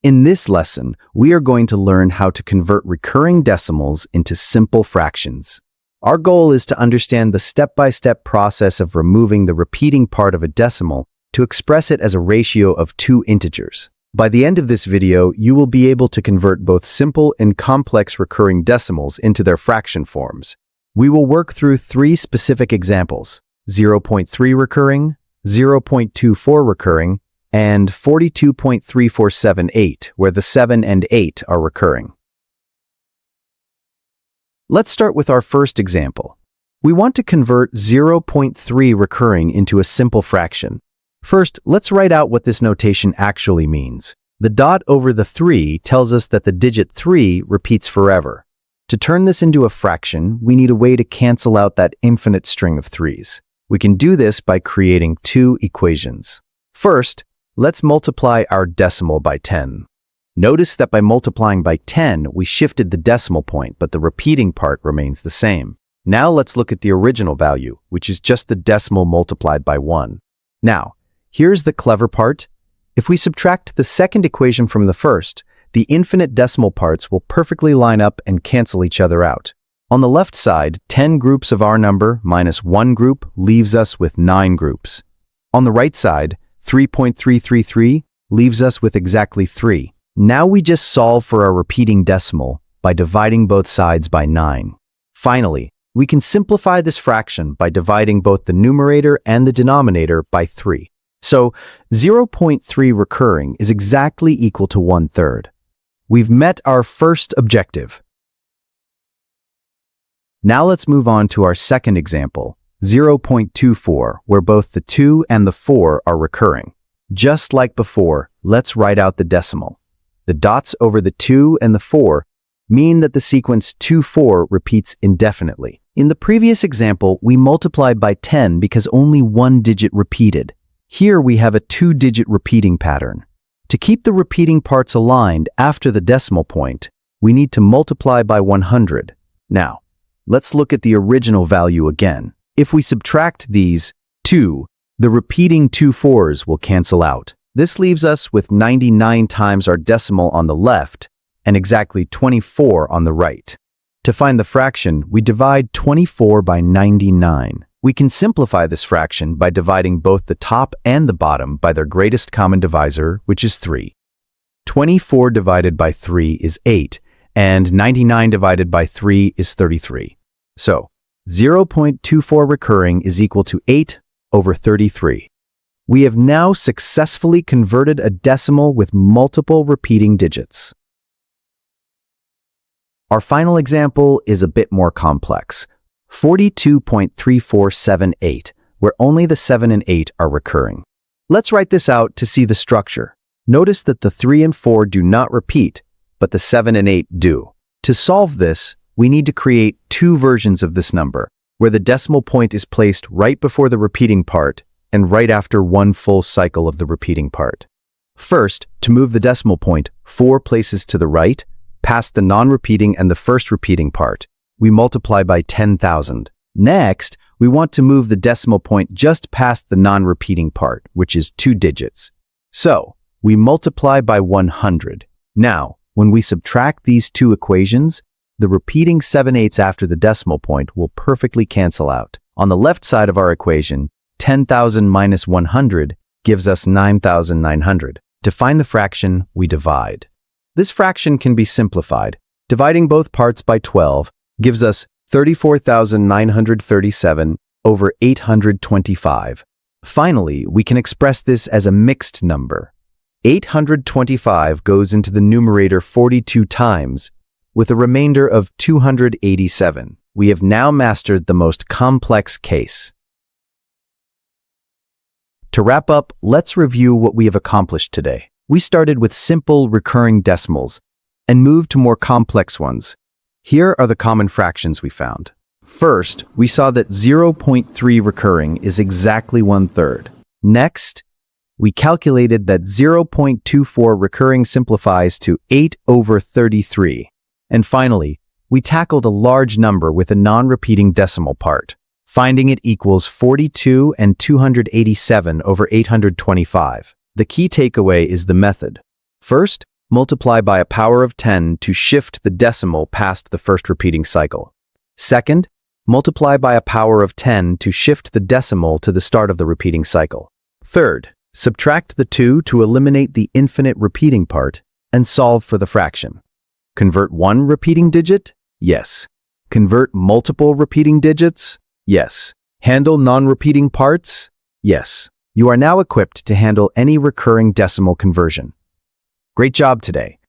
In this lesson, we are going to learn how to convert recurring decimals into simple fractions. Our goal is to understand the step-by-step process of removing the repeating part of a decimal to express it as a ratio of two integers. By the end of this video, you will be able to convert both simple and complex recurring decimals into their fraction forms. We will work through three specific examples: 0.3 recurring, 0.24 recurring, and 42.3478, where the 7 and 8 are recurring. Let's start with our first example. We want to convert 0.3 recurring into a simple fraction. First, let's write out what this notation actually means. The dot over the 3 tells us that the digit 3 repeats forever. To turn this into a fraction, we need a way to cancel out that infinite string of 3's. We can do this by creating two equations. First, let's multiply our decimal by 10. Notice that by multiplying by 10, we shifted the decimal point, but the repeating part remains the same. Now let's look at the original value, which is just the decimal multiplied by 1. Now, here's the clever part. If we subtract the second equation from the first, the infinite decimal parts will perfectly line up and cancel each other out. On the left side, 10 groups of our number minus 1 group leaves us with 9 groups. On the right side, 3.333 leaves us with exactly 3. Now we just solve for our repeating decimal by dividing both sides by 9. Finally, we can simplify this fraction by dividing both the numerator and the denominator by 3. So 0.3 recurring is exactly equal to 1/3. We've met our first objective. Now let's move on to our second example, 0.24, where both the 2 and the 4 are recurring. Just like before, let's write out the decimal. The dots over the 2 and the 4 mean that the sequence 2-4 repeats indefinitely. In the previous example, we multiplied by 10 because only one digit repeated. Here we have a two-digit repeating pattern. To keep the repeating parts aligned after the decimal point, we need to multiply by 100. Now, let's look at the original value again. If we subtract these 2, the repeating 2 4's will cancel out. This leaves us with 99 times our decimal on the left and exactly 24 on the right. To find the fraction, we divide 24 by 99. We can simplify this fraction by dividing both the top and the bottom by their greatest common divisor, which is 3. 24 divided by 3 is 8, and 99 divided by 3 is 33. So, 0.24 recurring is equal to 8 over 33. We have now successfully converted a decimal with multiple repeating digits. Our final example is a bit more complex, 42.3478, where only the 7 and 8 are recurring. Let's write this out to see the structure. Notice that the 3 and 4 do not repeat, but the 7 and 8 do. To solve this, we need to create two versions of this number, where the decimal point is placed right before the repeating part and right after one full cycle of the repeating part. First, to move the decimal point 4 places to the right, past the non-repeating and the first repeating part, we multiply by 10,000. Next, we want to move the decimal point just past the non-repeating part, which is 2 digits. So, we multiply by 100. Now, when we subtract these two equations, the repeating 7/8 after the decimal point will perfectly cancel out. On the left side of our equation, 10,000 minus 100 gives us 9,900. To find the fraction, we divide. This fraction can be simplified. Dividing both parts by 12 gives us 34,937 over 825. Finally, we can express this as a mixed number. 825 goes into the numerator 42 times, with a remainder of 287. We have now mastered the most complex case. To wrap up, let's review what we have accomplished today. We started with simple recurring decimals and moved to more complex ones. Here are the common fractions we found. First, we saw that 0.3 recurring is exactly 1/3. Next, we calculated that 0.24 recurring simplifies to 8 over 33. And finally, we tackled a large number with a non-repeating decimal part, finding it equals 42 and 287 over 825. The key takeaway is the method. First, multiply by a power of 10 to shift the decimal past the first repeating cycle. Second, multiply by a power of 10 to shift the decimal to the start of the repeating cycle. Third, subtract the 2 to eliminate the infinite repeating part and solve for the fraction. Convert one repeating digit? Yes. Convert multiple repeating digits? Yes. Handle non-repeating parts? Yes. You are now equipped to handle any recurring decimal conversion. Great job today.